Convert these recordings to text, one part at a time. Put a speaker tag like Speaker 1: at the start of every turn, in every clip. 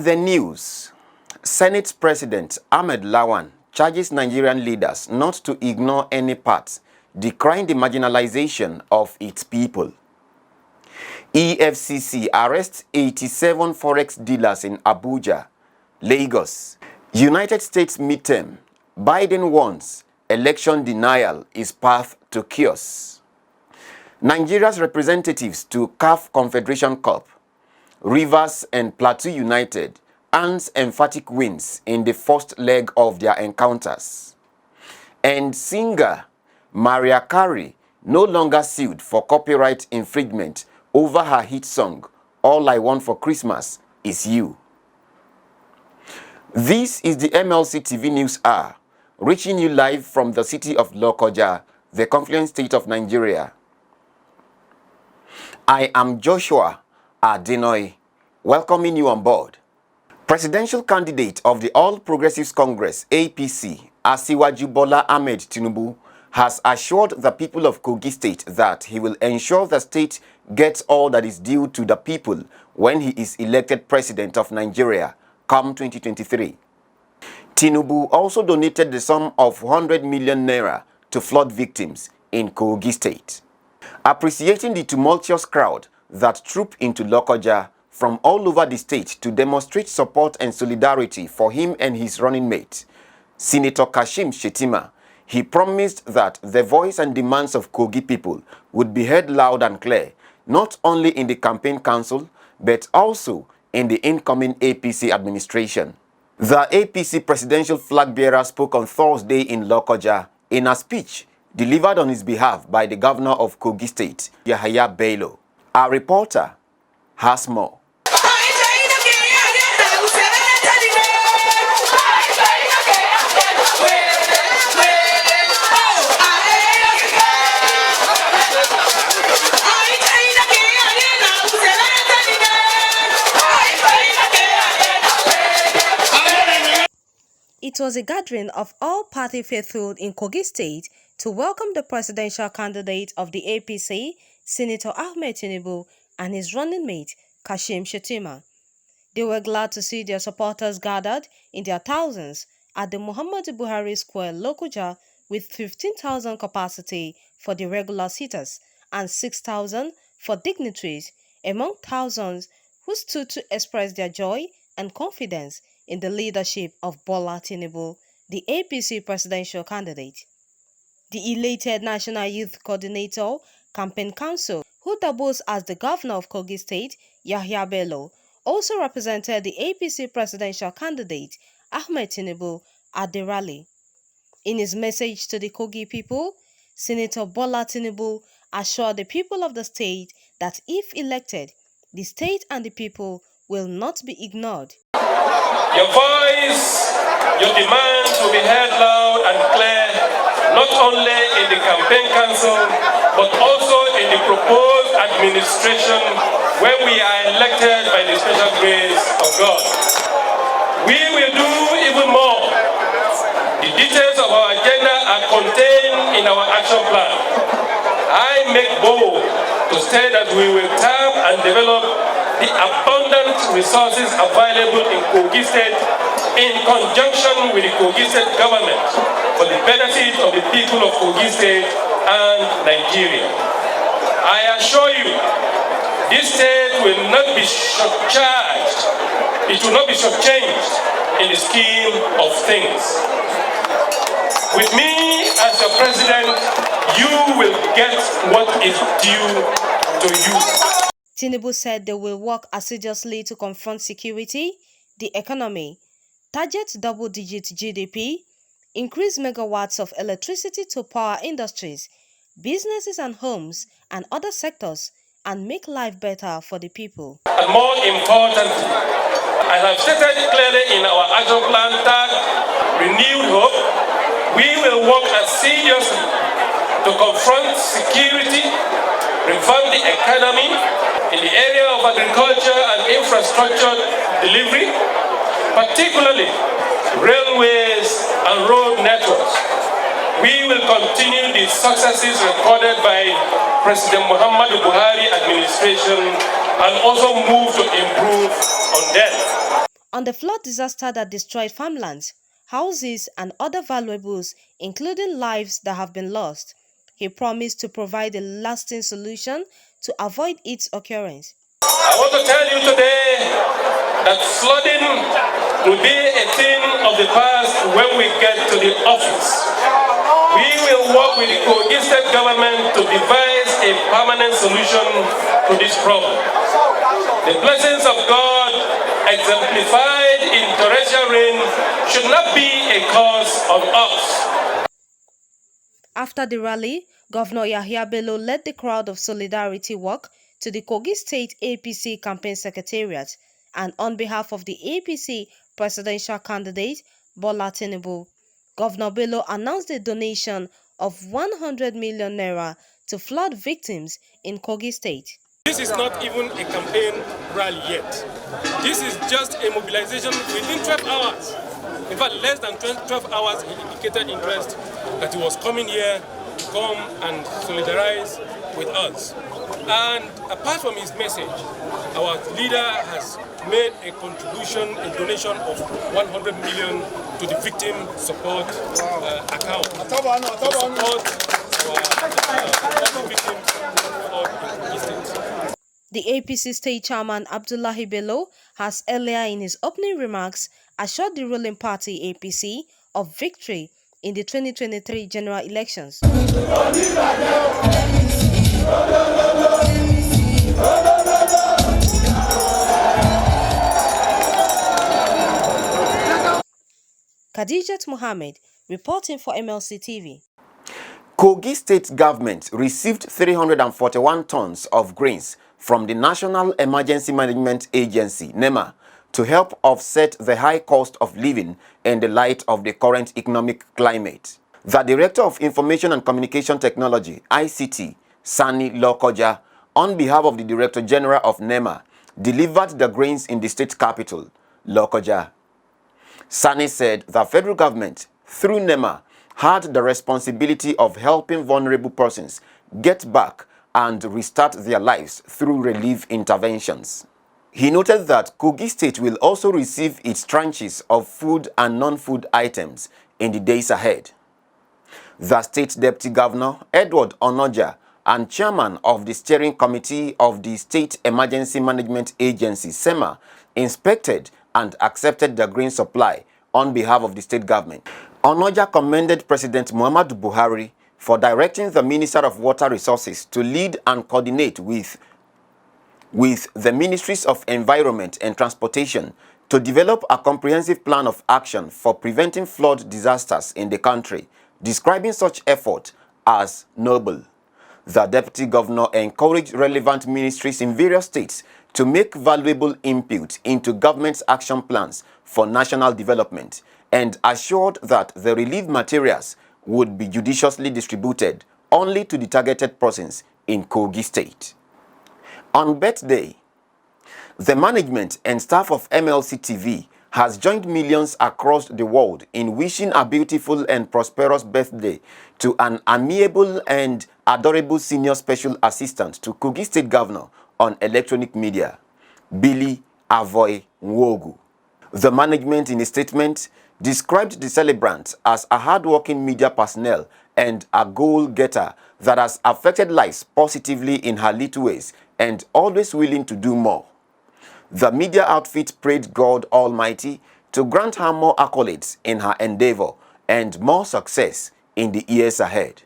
Speaker 1: In the news, Senate President AHMAD LAWAN charges Nigerian leaders not to ignore any part, decrying the marginalization of its people. EFCC arrests 87 FOREX dealers in ABUJA, Lagos. United States midterm, Biden warns election denial is path to chaos. Nigeria's representatives to CAF Confederation Cup, Rivers and PLATEAU United earns emphatic wins in the first leg of their encounters. And singer Mariah Carey no longer sued for copyright infringement over her hit song, All I Want for Christmas Is You. This is the MLC TV News Hour, reaching you live from the city of Lokoja, the confluent state of Nigeria. I am Joshua Adinoy, welcoming you on board. Presidential candidate of the All Progressives Congress, APC, Asiwaju Bola Ahmed Tinubu, has assured the people of Kogi State that he will ensure the state gets all that is due to the people when he is elected president of Nigeria come 2023. Tinubu also donated the sum of 100 million naira to flood victims in Kogi State. Appreciating the tumultuous crowd that trooped into Lokoja from all over the state to demonstrate support and solidarity for him and his running mate, Senator Kashim Shettima, he promised that the voice and demands of Kogi people would be heard loud and clear, not only in the campaign council, but also in the incoming APC administration. The APC presidential flag bearer spoke on Thursday in Lokoja in a speech delivered on his behalf by the governor of Kogi State, Yahaya Bello. Our reporter has more.
Speaker 2: It was a gathering of all party faithful in Kogi State to welcome the presidential candidate of the APC, Senator Ahmed Tinubu, and his running mate, Kashim Shettima. They were glad to see their supporters gathered in their thousands at the Muhammadu Buhari Square, Lokoja, with 15,000 capacity for the regular sitters and 6,000 for dignitaries, among thousands who stood to express their joy and confidence in the leadership of Bola Tinubu, the APC presidential candidate. The elated National Youth Coordinator Campaign Council, who doubles as the governor of Kogi State, Yahaya Bello, also represented the APC presidential candidate, Ahmed Tinubu, at the rally. In his message to the Kogi people, Senator Bola Tinubu assured the people of the state that if elected, the state and the people will not be ignored.
Speaker 3: Your voice, your demands will be heard loud and clear, not only in the campaign council, but also in the proposed administration when we are elected by the special grace of God. We will do even more. The details of our agenda are contained in our action plan. I make bold to say that we will tap and develop the abundant resources available in Kogi State in conjunction with the Kogi State government for the benefit of the people of Kogi State and Nigeria. I assure you, this state will not be shortchanged. It will not be shortchanged in the scheme of things. With me as your president, you will get what is due to you.
Speaker 2: Tinubu said they will work assiduously to confront security, the economy, target double-digit GDP, increase megawatts of electricity to power industries, businesses and homes, and other sectors, and make life better for the people.
Speaker 3: And more importantly, as I've stated clearly in our action plan tag, Renewed Hope, we will work assiduously to confront security, reform the economy in the area of agriculture and infrastructure delivery, particularly railways and road networks. We will continue the successes recorded by President Muhammadu Buhari administration and also move to improve on them.
Speaker 2: On the flood disaster that destroyed farmlands, houses, and other valuables, including lives that have been lost, he promised to provide a lasting solution to avoid its occurrence.
Speaker 3: I want to tell you today that flooding will be a thing of the past when we get to the office. We will work with the Kogi State government to devise a permanent solution to this problem. The blessings of God exemplified in torrential rain should not be a curse on us.
Speaker 2: After the rally, Governor Yahya Bello led the crowd of solidarity walk to the Kogi State APC campaign secretariat, and on behalf of the APC presidential candidate Bola Tinubu, Governor Bello announced a donation of 100 million naira to flood victims in Kogi State.
Speaker 3: This is not even a campaign rally yet. This is just a mobilization within 12 hours. In fact, less than 12 hours, he indicated interest that he was coming here to come and solidarize with us. And apart from his message, our leader has made a contribution, a donation of 100 million to the victim support account to support our victims in State.
Speaker 2: The APC state chairman Abdullahi Bello has earlier in his opening remarks assured the ruling party APC of victory in the 2023 general elections. Khadijat Mohammed, reporting for MLC TV.
Speaker 1: Kogi State government received 341 tons of grains from the National Emergency Management Agency, NEMA, to help offset the high cost of living in the light of the current economic climate. The Director of Information and Communication Technology, ICT, Sani Lokoja, on behalf of the Director General of NEMA, delivered the grains in the state capital, Lokoja. Sani said the federal government, through NEMA, had the responsibility of helping vulnerable persons get back and restart their lives through relief interventions. He noted that Kogi State will also receive its tranches of food and non-food items in the days ahead. The State Deputy Governor, Edward Onoja, and Chairman of the Steering Committee of the State Emergency Management Agency, SEMA, inspected and accepted the grain supply on behalf of the state government. Onoja commended President Muhammadu Buhari for directing the Minister of Water Resources to lead and coordinate with the Ministries of Environment and Transportation to develop a comprehensive plan of action for preventing flood disasters in the country, describing such effort as noble. The Deputy Governor encouraged relevant ministries in various states to make valuable input into government's action plans for national development and assured that the relief materials would be judiciously distributed only to the targeted persons in Kogi State. On birthday, the management and staff of MLC TV has joined millions across the world in wishing a beautiful and prosperous birthday to an amiable and adorable senior special assistant to Kogi State Governor on electronic media, Billy Avoy Nwogu. The management in a statement described the celebrant as a hard-working media personnel and a goal-getter that has affected lives positively in her little ways and always willing to do more. The media outfit prayed God Almighty to grant her more accolades in her endeavor and more success in the years ahead.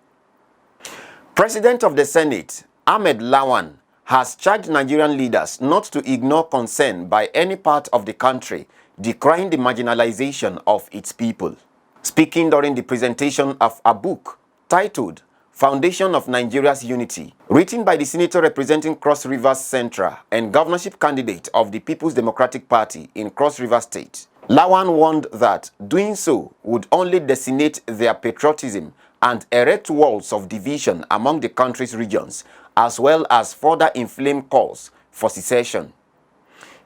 Speaker 1: President of the Senate, Ahmed Lawan, has charged Nigerian leaders not to ignore concern by any part of the country decrying the marginalization of its people. Speaking during the presentation of a book titled Foundation of Nigeria's Unity, written by the senator representing Cross Rivers Central and governorship candidate of the People's Democratic Party in Cross River State, Lawan warned that doing so would only decimate their patriotism and erect walls of division among the country's regions, as well as further inflame calls for secession.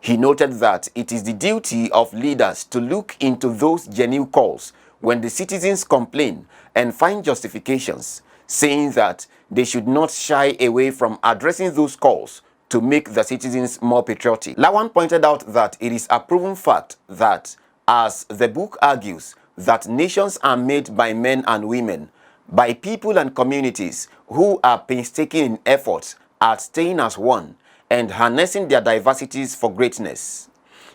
Speaker 1: He noted that it is the duty of leaders to look into those genuine calls when the citizens complain and find justifications, saying that they should not shy away from addressing those calls to make the citizens more patriotic. LAWAN pointed out that it is a proven fact that, as the book argues, that nations are made by men and women, by people and communities who are painstaking in efforts at staying as one and harnessing their diversities for greatness.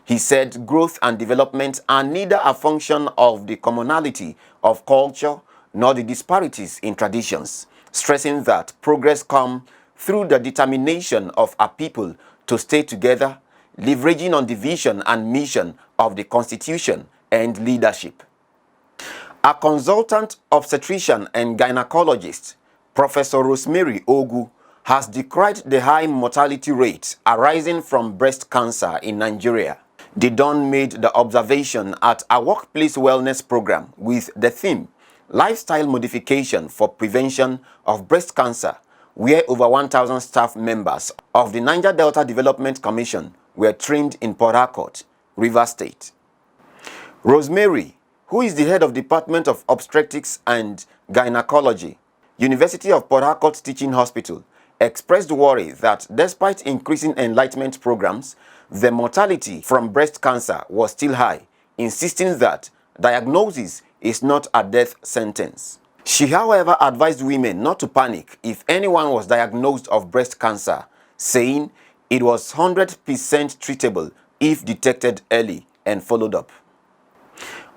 Speaker 1: He said growth and development are neither a function of the commonality of culture nor the disparities in traditions, stressing that progress comes through the determination of a people to stay together, leveraging on the vision and mission of the Constitution and leadership. A consultant obstetrician and gynecologist, Professor Rosemary Ogu, has decried the high mortality rates arising from breast cancer in Nigeria. The Don made the observation at a workplace wellness program with the theme Lifestyle Modification for Prevention of Breast Cancer, where over 1,000 staff members of the Niger Delta Development Commission were trained in Port Harcourt, Rivers State. Rosemary, who is the head of Department of Obstetrics and Gynecology, University of Port Harcourt Teaching Hospital, expressed worry that despite increasing enlightenment programs, the mortality from breast cancer was still high, insisting that diagnosis is not a death sentence. She, however, advised women not to panic if anyone was diagnosed of breast cancer, saying it was 100% treatable if detected early and followed up.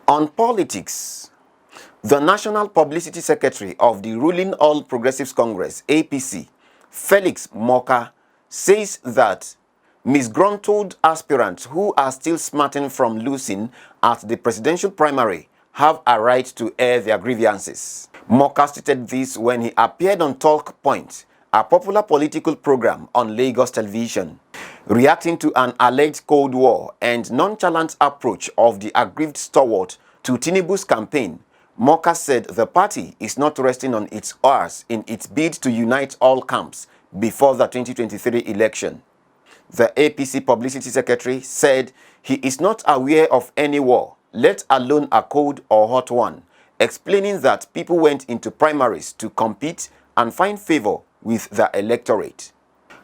Speaker 1: On politics, the National Publicity Secretary of the ruling All Progressives Congress, APC, Felix Moka, says that disgruntled aspirants who are still smarting from losing at the presidential primary have a right to air their grievances. Moka stated this when he appeared on Talk Point, a popular political program on Lagos television. Reacting to an alleged Cold War and nonchalant approach of the aggrieved stalwart to Tinubu's campaign, Moka said the party is not resting on its oars in its bid to unite all camps before the 2023 election. The APC Publicity Secretary said he is not aware of any war, let alone a cold or hot one, explaining that people went into primaries to compete and find favor with the electorate.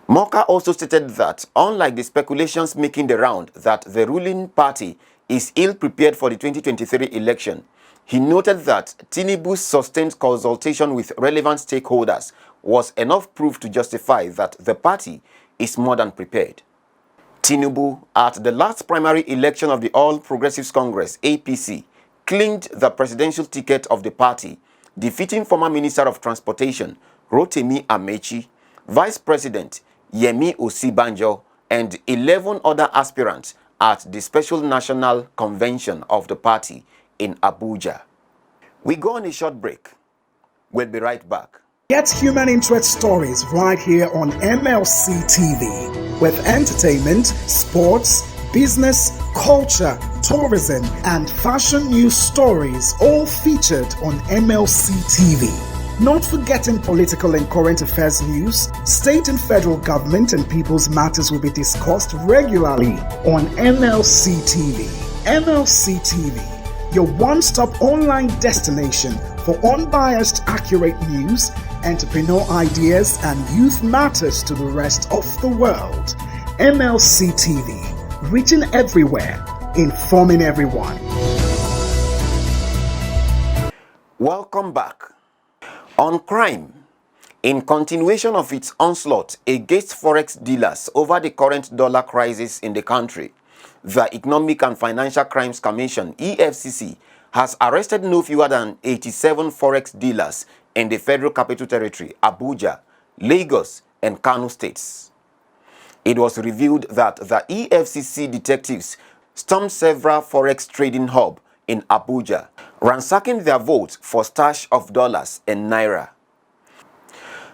Speaker 1: Moka also stated that, unlike the speculations making the round that the ruling party is ill-prepared for the 2023 election, he noted that Tinubu's sustained consultation with relevant stakeholders was enough proof to justify that the party is more than prepared. Tinubu, at the last primary election of the All Progressives Congress, APC, claimed the presidential ticket of the party, defeating former Minister of Transportation Rotimi Amechi, Vice President Yemi Osibanjo, and 11 other aspirants at the Special National Convention of the party in Abuja. We go on a short break. We'll be right back.
Speaker 4: Get human interest stories right here on MLC TV with entertainment, sports, business, culture, tourism, and fashion news stories all featured on MLC TV. Not forgetting political and current affairs news, state and federal government and people's matters will be discussed regularly on MLC TV. MLC TV, your one-stop online destination for unbiased, accurate news, entrepreneur ideas, and youth matters to the rest of the world. MLC TV, reaching everywhere, informing everyone.
Speaker 1: Welcome back. On crime, in continuation of its onslaught against forex dealers over the current dollar crisis in the country, the Economic and Financial Crimes Commission, EFCC, has arrested no fewer than 87 forex dealers in the Federal Capital Territory, Abuja, Lagos, and Kano states. It was revealed that the EFCC detectives stormed several forex trading hubs in Abuja, ransacking their vaults for stash of dollars and naira.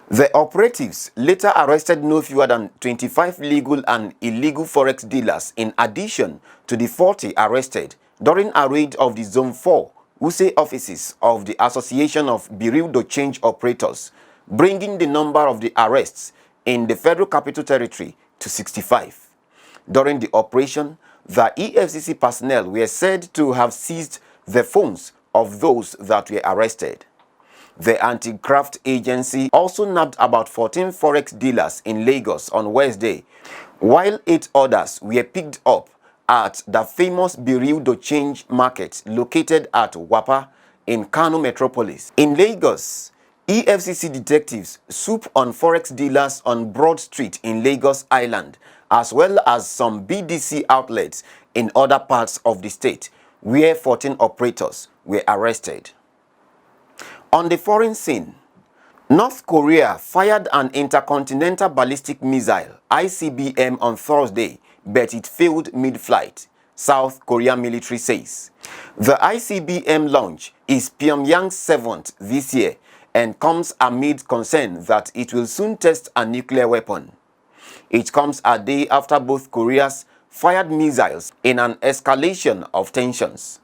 Speaker 1: The operatives later arrested no fewer than 25 legal and illegal forex dealers in addition to the 40 arrested during a raid of the Zone 4 Wuse offices of the Association of Bureau de Change Operators, bringing the number of the arrests in the Federal Capital Territory to 65. During the operation, the EFCC personnel were said to have seized the phones of those that were arrested. The anti-graft agency also nabbed about 14 forex dealers in Lagos on Wednesday, while 8 others were picked up at the famous Bureau de Change market located at Wapa in Kano Metropolis. In Lagos, EFCC detectives swooped on forex dealers on Broad Street in Lagos Island, as well as some BDC outlets in other parts of the state, where 14 operators were arrested. On the foreign scene, North Korea fired an intercontinental ballistic missile (ICBM) on Thursday, but it failed mid-flight, South Korea military says. The ICBM launch is Pyongyang's 7th this year and comes amid concern that it will soon test a nuclear weapon. It comes a day after both Koreas fired missiles in an escalation of tensions.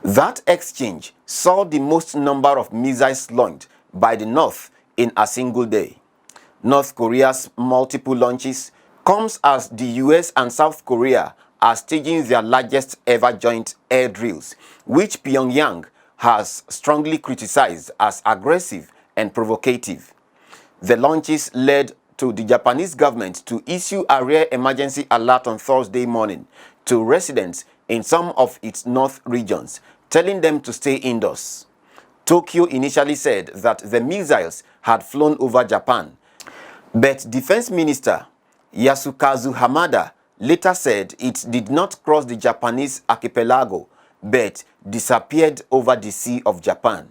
Speaker 1: That exchange saw the most number of missiles launched by the North in a single day. North Korea's multiple launches comes as the US and South Korea are staging their largest ever joint air drills, which Pyongyang has strongly criticized as aggressive and provocative. The launches led to the Japanese government to issue a rare emergency alert on Thursday morning to residents in some of its north regions, telling them to stay indoors. Tokyo initially said that the missiles had flown over Japan, but Defense Minister Yasukazu Hamada later said it did not cross the Japanese archipelago, but disappeared over the Sea of Japan.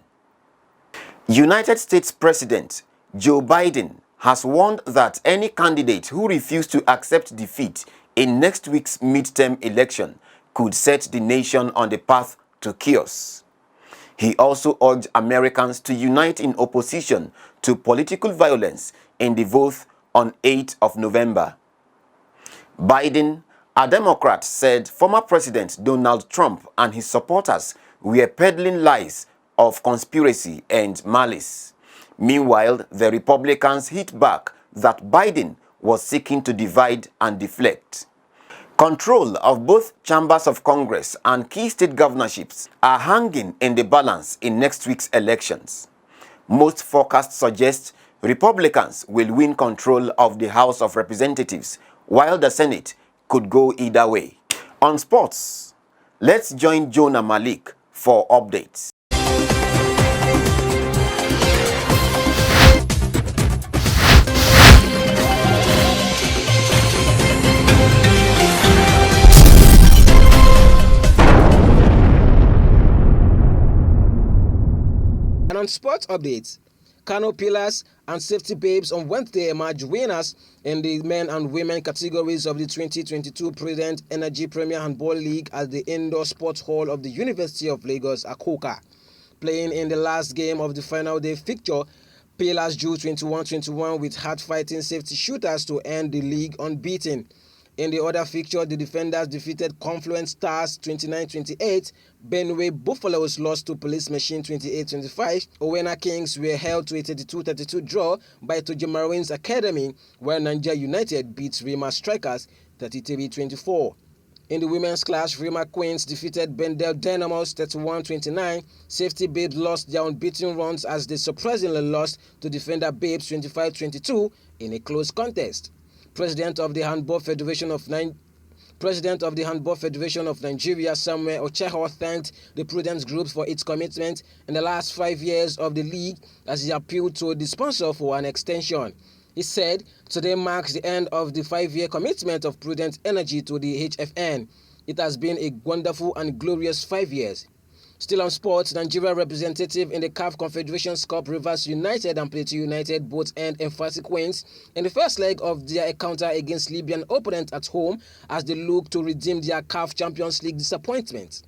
Speaker 1: United States President Joe Biden has warned that any candidate who refuses to accept defeat in next week's midterm election could set the nation on the path to chaos. He also urged Americans to unite in opposition to political violence in the vote on 8th of November. Biden, a Democrat, said former President Donald Trump and his supporters were peddling lies of conspiracy and malice. Meanwhile, the Republicans hit back that Biden was seeking to divide and deflect. Control of both chambers of Congress and key state governorships are hanging in the balance in next week's elections. Most forecasts suggest Republicans will win control of the House of Representatives, while the Senate could go either way. On sports, let's join Jonah Malik for updates.
Speaker 5: And on sports updates, Kano Pillars and Safety Babes on Wednesday emerged winners in the men and women categories of the 2022 President Energy Premier Handball League at the Indoor Sports Hall of the University of Lagos, Akoka. Playing in the last game of the final day fixture, Pillars drew 21-21 with hard-fighting safety shooters to end the league unbeaten. In the other fixture, the defenders defeated Confluence Stars 29-28, Benue Buffaloes lost to Police Machine 28-25, Owena Kings were held to a 32-32 draw by Tojo Marines Academy, while Nigeria United beat Rima Strikers 33-24. In the women's clash, Rima Queens defeated Bendel Dynamos 31-29. Safety Babes lost their unbeaten runs as they surprisingly lost to Defender Babes 25-22 in a close contest. President of the Handball Federation of Nigeria, Samuel Ocheho, thanked the Prudence Group for its commitment in the last 5 years of the league as he appealed to the sponsor for an extension. He said, "Today marks the end of the 5-year commitment of Prudent Energy to the HFN. It has been a wonderful and glorious 5 years." Still on sports, Nigeria representative in the CAF Confederation Cup, Rivers United and Plateau United both earned emphatic wins in the first leg of their encounter against Libyan opponent at home as they look to redeem their CAF Champions League disappointment.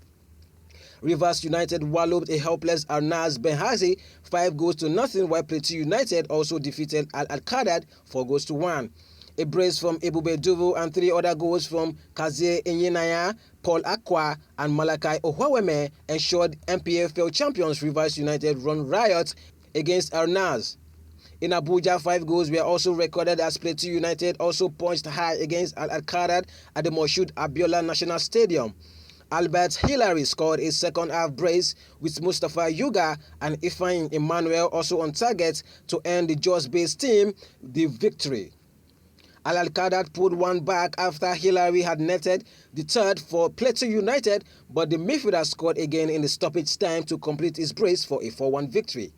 Speaker 5: Rivers United walloped a helpless Arnaz Benhazi 5-0, while Plateau United also defeated Al-Qadad 4-1. A brace from Ebube Duvu and 3 other goals from Kaze Enyinaya, Paul Akwa and Malakai Ohwaweme ensured MPFL champions Rivers United run riot against Arnaz. In Abuja, 5 goals were also recorded as Plateau United also punched high against Al-Qadad at the Moshood Abiola National Stadium. Albert Hillary scored a second-half brace with Mustafa Yuga and Ifeanyi Emmanuel also on target to earn the Jos-based team the victory. Al-Qadat pulled one back after Hillary had netted the third for PLATEAU United, but the midfielder scored again in the stoppage time to complete his brace for a 4-1 victory.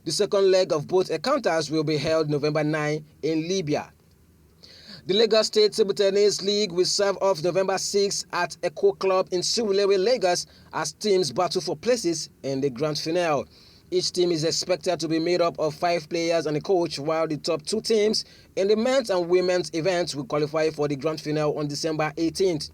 Speaker 5: The second leg of both encounters will be held November 9 in Libya. The Lagos State Table Tennis League will serve off November 6 at Echo Club in Surulere, Lagos, as teams battle for places in the grand finale. Each team is expected to be made up of 5 players and a coach, while the top 2 teams in the men's and women's events will qualify for the grand finale on December 18th.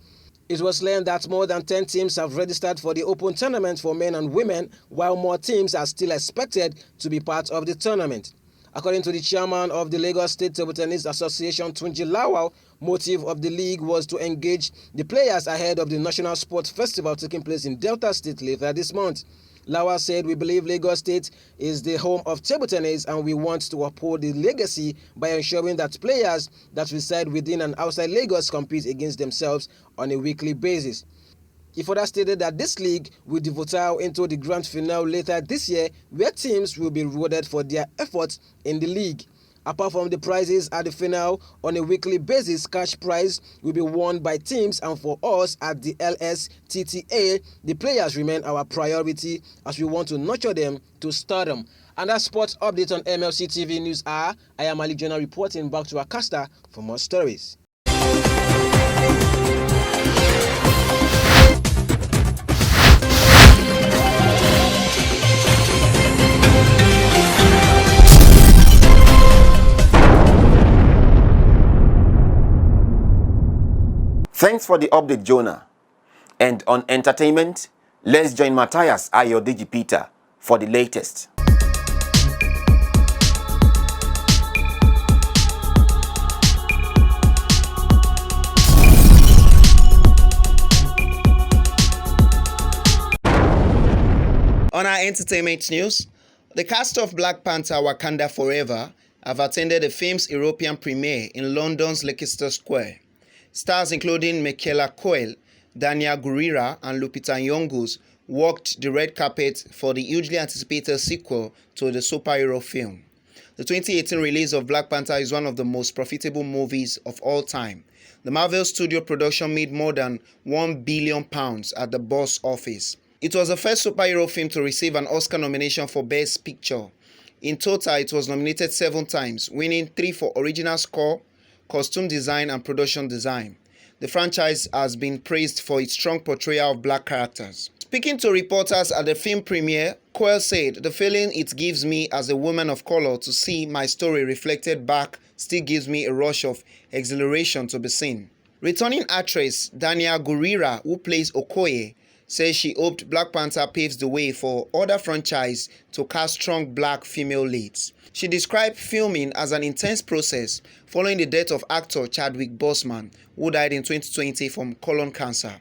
Speaker 5: It was learned that more than 10 teams have registered for the Open Tournament for men and women, while more teams are still expected to be part of the tournament. According to the chairman of the Lagos State Table Tennis Association, Tunji Lawal, motive of the league was to engage the players ahead of the National Sports Festival taking place in Delta State later this month. Lawal said, "We believe Lagos State is the home of table tennis and we want to uphold the legacy by ensuring that players that reside within and outside Lagos compete against themselves on a weekly basis." He further stated that this league will devote into the grand finale later this year, where teams will be rewarded for their efforts in the league. Apart from the prizes at the finale, on a weekly basis, cash prize will be won by teams, and for us at the LSTTA, the players remain our priority as we want to nurture them to stardom. And that's sports update on MLC TV News Hour. I am Ali Jonah reporting back to our caster for more stories.
Speaker 1: Thanks for the update, Jonah. And on entertainment, let's join Matthias Ayodeji Peter for the latest.
Speaker 6: On our entertainment news, the cast of Black Panther Wakanda Forever have attended the film's European premiere in London's Leicester Square. Stars including Michaela Coel, Dania Gurira, and Lupita Nyong'o walked the red carpet for the hugely anticipated sequel to the superhero film. The 2018 release of Black Panther is one of the most profitable movies of all time. The Marvel Studio production made more than £1 billion at the box office. It was the first superhero film to receive an Oscar nomination for Best Picture. In total, it was nominated 7 times, winning 3 for original score, costume design, and production design. The franchise has been praised for its strong portrayal of black characters. Speaking to reporters at the film premiere, Coel said, "The feeling it gives me as a woman of color to see my story reflected back still gives me a rush of exhilaration to be seen." Returning actress Dania Gurira, who plays Okoye, says she hoped Black Panther paves the way for other franchises to cast strong black female leads. She described filming as an intense process following the death of actor Chadwick Boseman, who died in 2020 from colon cancer.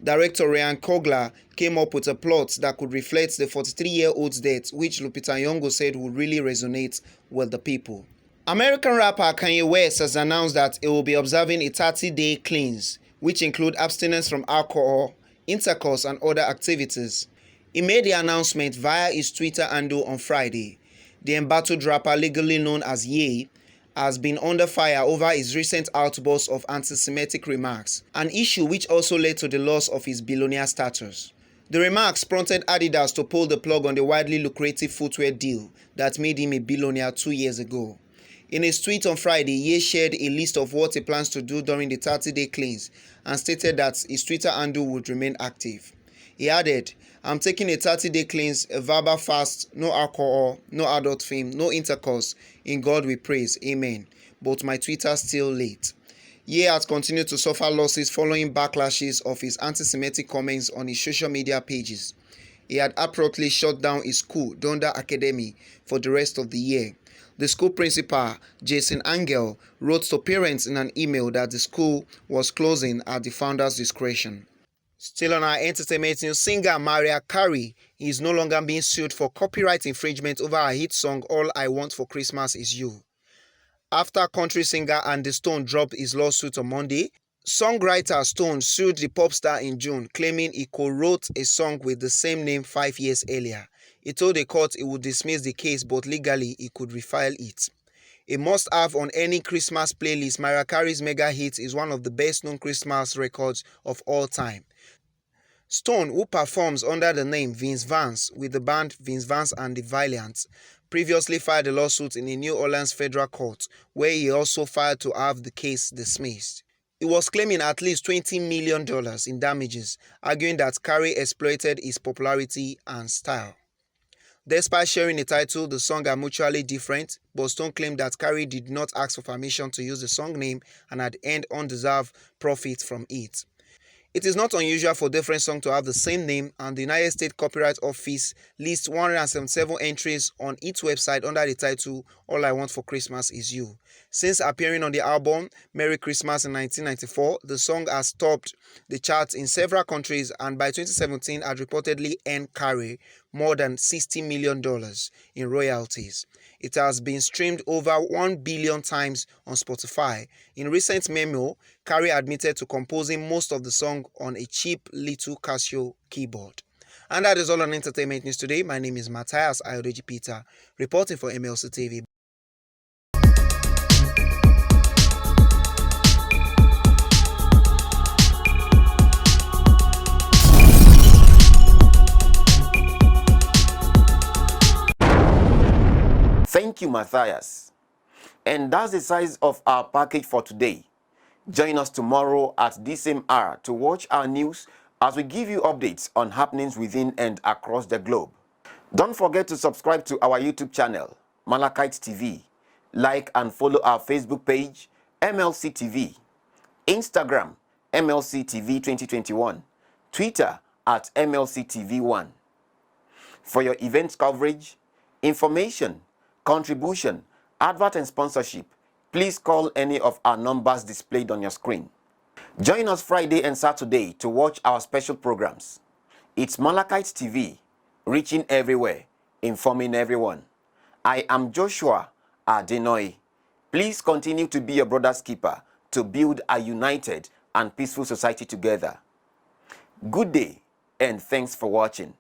Speaker 6: Director Ryan Coogler came up with a plot that could reflect the 43-year-old's death, which Lupita Nyong'o said would really resonate with the people. American rapper Kanye West has announced that he will be observing a 30-day cleanse, which include abstinence from alcohol, intercourse, and other activities. He made the announcement via his Twitter handle on Friday. The embattled rapper, legally known as Ye, has been under fire over his recent outburst of anti-Semitic remarks, an issue which also led to the loss of his billionaire status. The remarks prompted Adidas to pull the plug on the widely lucrative footwear deal that made him a billionaire 2 years ago. In his tweet on Friday, Ye shared a list of what he plans to do during the 30-day cleanse and stated that his Twitter handle would remain active. He added, "I'm taking a 30-day cleanse, a verbal fast, no alcohol, no adult film, no intercourse. In God we praise, amen. But my Twitter still late." Ye has continued to suffer losses following backlashes of his anti-Semitic comments on his social media pages. He had abruptly shut down his school, Donda Academy, for the rest of the year. The school principal, Jason Angel, wrote to parents in an email that the school was closing at the founder's discretion. Still on our entertainment news, singer Mariah Carey is no longer being sued for copyright infringement over her hit song All I Want for Christmas Is You. After country singer Andy Stone dropped his lawsuit on Monday, Songwriter Stone sued the pop star in June, claiming he co-wrote a song with the same name 5 years earlier. He told the court he would dismiss the case, but legally he could refile it. A must-have on any Christmas playlist, Mariah Carey's mega hit is one of the best-known Christmas records of all time. Stone, who performs under the name Vince Vance with the band Vince Vance and the Valiants, previously filed a lawsuit in a New Orleans federal court, where he also filed to have the case dismissed. He was claiming at least $20 million in damages, arguing that Carey exploited his popularity and style. Despite sharing a title, the songs are mutually different, but Stone claimed that Carey did not ask for permission to use the song name and had earned undeserved profit from it. It is not unusual for different songs to have the same name, and the United States Copyright Office lists 177 entries on its website under the title All I Want for Christmas Is You. Since appearing on the album Merry Christmas in 1994, the song has topped the charts in several countries and by 2017 had reportedly earned Carey more than $60 million in royalties. It has been streamed over 1 billion times on Spotify. In recent memo, Carey admitted to composing most of the song on a cheap little Casio keyboard. And that is all on entertainment news today. My name is Matthias Ayodeji Peter, reporting for MLC TV.
Speaker 1: Thank you, Matthias. And that's the size of our package for today. Join us tomorrow at this same hour to watch our news as we give you updates on happenings within and across the globe. Don't forget to subscribe to our YouTube channel, Malachite TV. Like and follow our Facebook page, MLC TV. Instagram, MLC TV 2021. Twitter at MLC TV 1. For your event coverage, information, contribution, advert and sponsorship, please call any of our numbers displayed on your screen. Join us Friday and Saturday to watch our special programs. It's Malachite TV, reaching everywhere, informing everyone. I am Joshua Adenoy. Please continue to be your brother's keeper to build a united and peaceful society together. Good day and thanks for watching.